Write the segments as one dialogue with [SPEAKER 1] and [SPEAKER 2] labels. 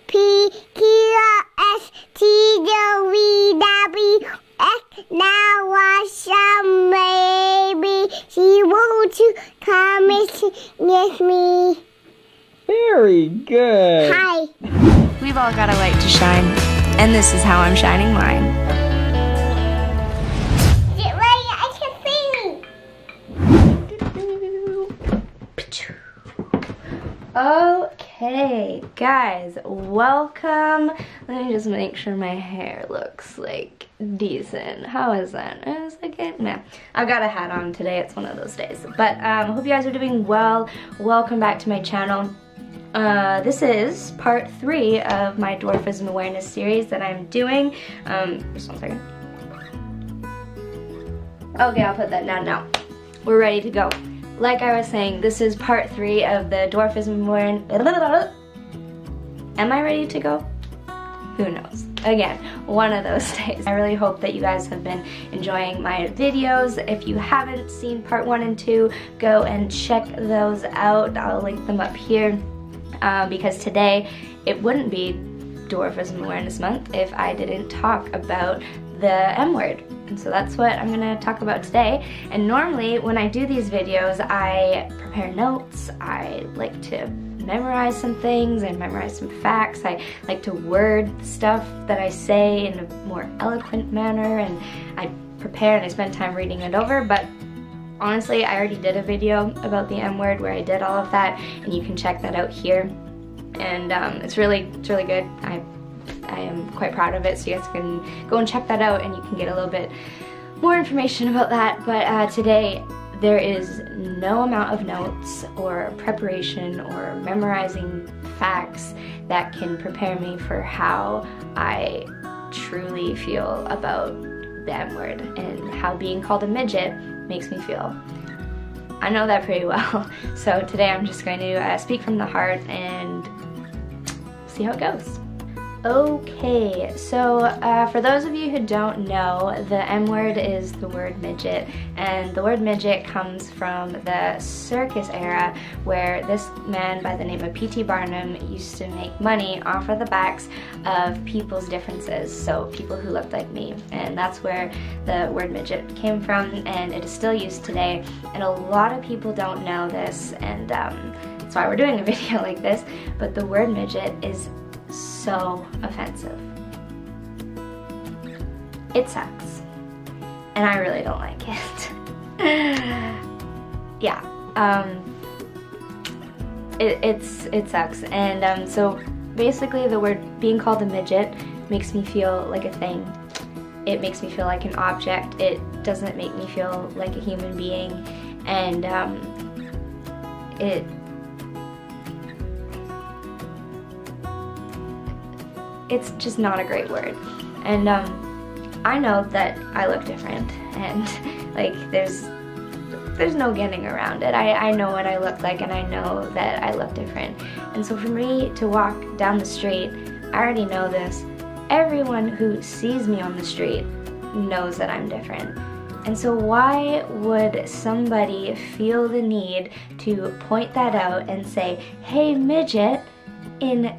[SPEAKER 1] P-Q-R-S-T-U-V-W-X. Now watch some baby. She wants to come and sing with me.
[SPEAKER 2] Very good.
[SPEAKER 1] Hi.
[SPEAKER 3] We've all got a light to shine, and this is how I'm shining mine.
[SPEAKER 1] Get ready, I can sing.
[SPEAKER 3] Okay, guys, welcome. Let me just make sure my hair looks like decent. How is that? Is it good? Nah. I've got a hat on today. It's one of those days. But hope you guys are doing well. Welcome back to my channel. This is part 3 of my Dwarfism awareness series that I'm doing. Just one second. Okay, I'll put that down now. We're ready to go. Like I was saying, this is part 3 of the Dwarfism awareness. Am I ready to go? Who knows? Again, one of those days. I really hope that you guys have been enjoying my videos. If you haven't seen part 1 and 2, go and check those out. I'll link them up here. Because today it wouldn't be Dwarfism Awareness Month if I didn't talk about the M word. And so that's what I'm gonna talk about today. And normally when I do these videos, I prepare notes, I like to memorize some things, I memorize some facts, I like to word stuff that I say in a more eloquent manner, and I prepare and I spend time reading it over. But honestly, I already did a video about the M word where I did all of that, and you can check that out here. And it's really good. I am quite proud of it, so you guys can go and check that out and you can get a little bit more information about that. But today, there is no amount of notes or preparation or memorizing facts that can prepare me for how I truly feel about the M word and how being called a midget makes me feel. I know that pretty well. So today I'm just going to speak from the heart and see how it goes. Okay, so for those of you who don't know, the M word is the word midget, and the word midget comes from the circus era where this man by the name of P.T. Barnum used to make money off of the backs of people's differences, so people who looked like me, and that's where the word midget came from, and it is still used today, and a lot of people don't know this, and that's why we're doing a video like this, but the word midget is so offensive. It sucks. And I really don't like it. Yeah. It sucks. And so basically the word being called a midget makes me feel like a thing. It makes me feel like an object. It doesn't make me feel like a human being. And it's just not a great word. And I know that I look different, and like there's no getting around it. I know what I look like, and I know that I look different. And so for me to walk down the street, I already know this. Everyone who sees me on the street knows that I'm different. And so why would somebody feel the need to point that out and say, hey midget, in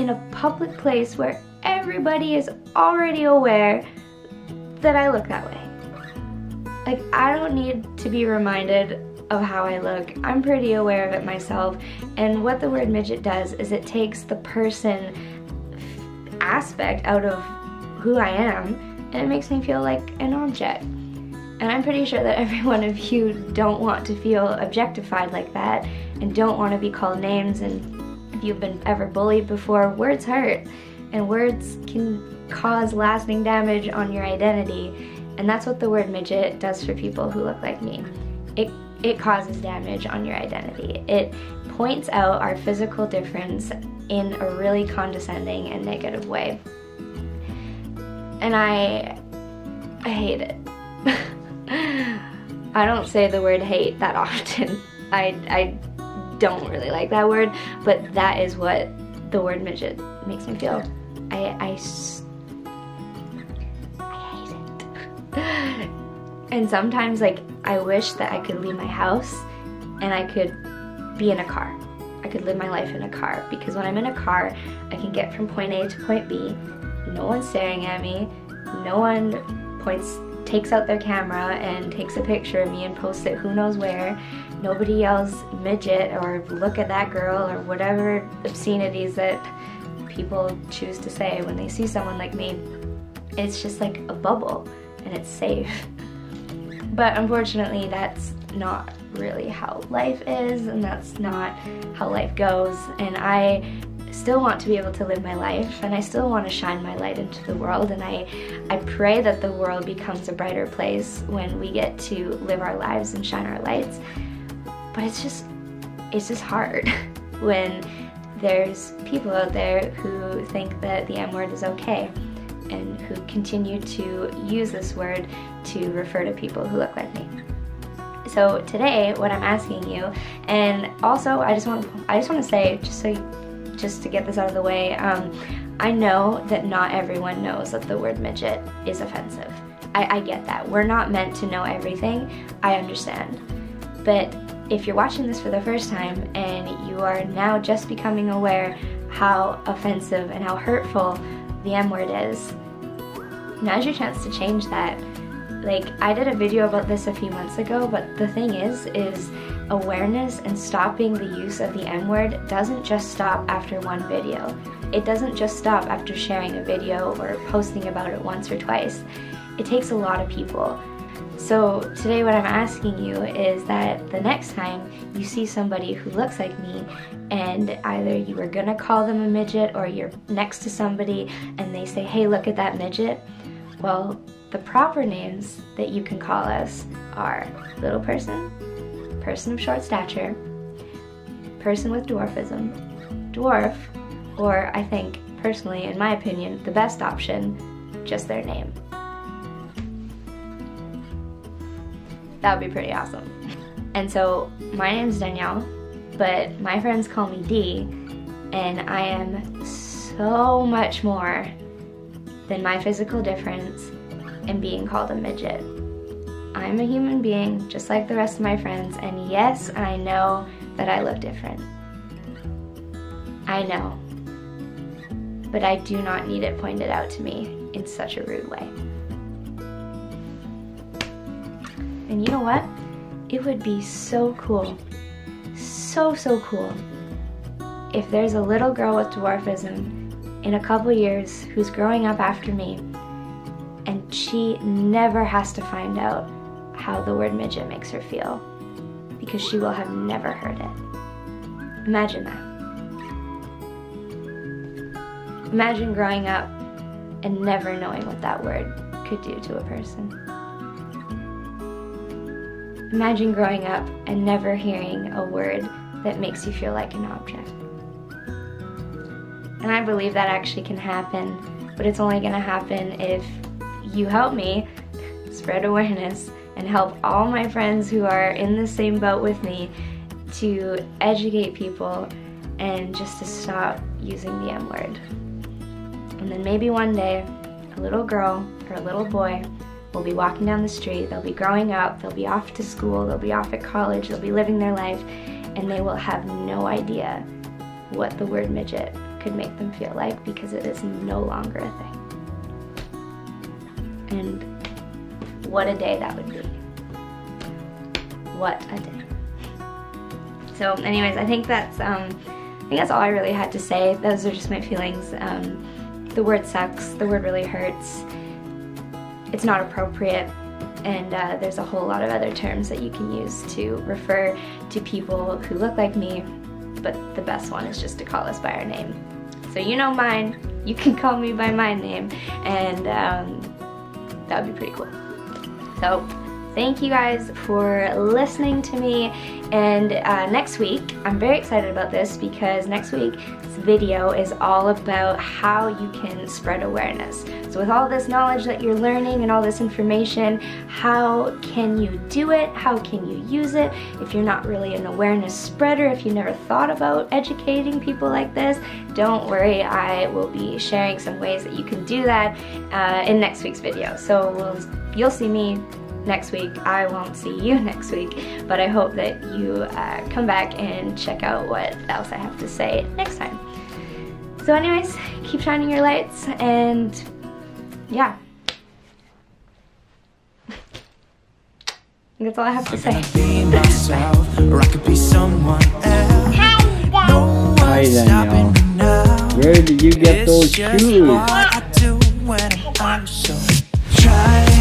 [SPEAKER 3] a public place where everybody is already aware that I look that way? Like, I don't need to be reminded of how I look. I'm pretty aware of it myself, and what the word midget does is it takes the person aspect out of who I am, and it makes me feel like an object. And I'm pretty sure that every one of you don't want to feel objectified like that, and don't want to be called names, and if you've been ever bullied before, words hurt, and words can cause lasting damage on your identity, and that's what the word midget does for people who look like me. It causes damage on your identity. It points out our physical difference in a really condescending and negative way. And I hate it. I don't say the word hate that often. I don't really like that word, but that is what the word midget makes me feel. I hate it. And sometimes, like, I wish that I could leave my house and I could be in a car I could live my life in a car, because when I'm in a car, I can get from point A to point B. No one's staring at me. No one takes out their camera and takes a picture of me and posts it who knows where. Nobody yells midget or look at that girl or whatever obscenities that people choose to say when they see someone like me. It's just like a bubble and it's safe. But unfortunately, that's not really how life is, and that's not how life goes. And I still want to be able to live my life, and I still want to shine my light into the world, and I pray that the world becomes a brighter place when we get to live our lives and shine our lights. But it's just hard when there's people out there who think that the M word is okay and who continue to use this word to refer to people who look like me. So today, what I'm asking you, and also I just want to say, just to get this out of the way, I know that not everyone knows that the word midget is offensive. I get that. We're not meant to know everything. I understand. But if you're watching this for the first time and you are now just becoming aware how offensive and how hurtful the M word is, now's your chance to change that. Like, I did a video about this a few months ago, but the thing is awareness and stopping the use of the M word doesn't just stop after one video. It doesn't just stop after sharing a video or posting about it once or twice. It takes a lot of people. So today what I'm asking you is that the next time you see somebody who looks like me and either you are gonna call them a midget or you're next to somebody and they say, hey, look at that midget, well, the proper names that you can call us are little person, person of short stature, person with dwarfism, dwarf, or I think, personally, in my opinion, the best option, just their name. That would be pretty awesome. And so, my name's Danielle, but my friends call me Dee, and I am so much more than my physical difference and being called a midget. I'm a human being just like the rest of my friends, and yes, I know that I look different. I know. But I do not need it pointed out to me in such a rude way. And you know what? It would be so cool, so cool, if there's a little girl with dwarfism in a couple years who's growing up after me, and she never has to find out how the word midget makes her feel, because she will have never heard it. Imagine that. Imagine growing up and never knowing what that word could do to a person. Imagine growing up and never hearing a word that makes you feel like an object. And I believe that actually can happen, but it's only gonna happen if you help me spread awareness and help all my friends who are in the same boat with me to educate people and just to stop using the M word. And then maybe one day, a little girl or a little boy will be walking down the street, they'll be growing up, they'll be off to school, they'll be off at college, they'll be living their life, and they will have no idea what the word midget could make them feel like, because it is no longer a thing. And what a day that would be. What a day. So anyways, I think that's all I really had to say. Those are just my feelings. The word sucks, the word really hurts. It's not appropriate, and there's a whole lot of other terms that you can use to refer to people who look like me, but the best one is just to call us by our name. So you know mine, you can call me by my name, and that would be pretty cool. So thank you guys for listening to me, and next week, I'm very excited about this because next week's video is all about how you can spread awareness. So with all this knowledge that you're learning and all this information, how can you do it? How can you use it? If you're not really an awareness spreader, if you never thought about educating people like this, don't worry, I will be sharing some ways that you can do that in next week's video. So you'll see me next week. I won't see you next week, but I hope that you come back and check out what else I have to say next time. So anyways, keep shining your lights, and yeah. That's all I have to say.
[SPEAKER 4] Be myself, or I could be someone else.
[SPEAKER 2] Hi Danielle. Where did you get those shoes?
[SPEAKER 4] What I do when I'm so try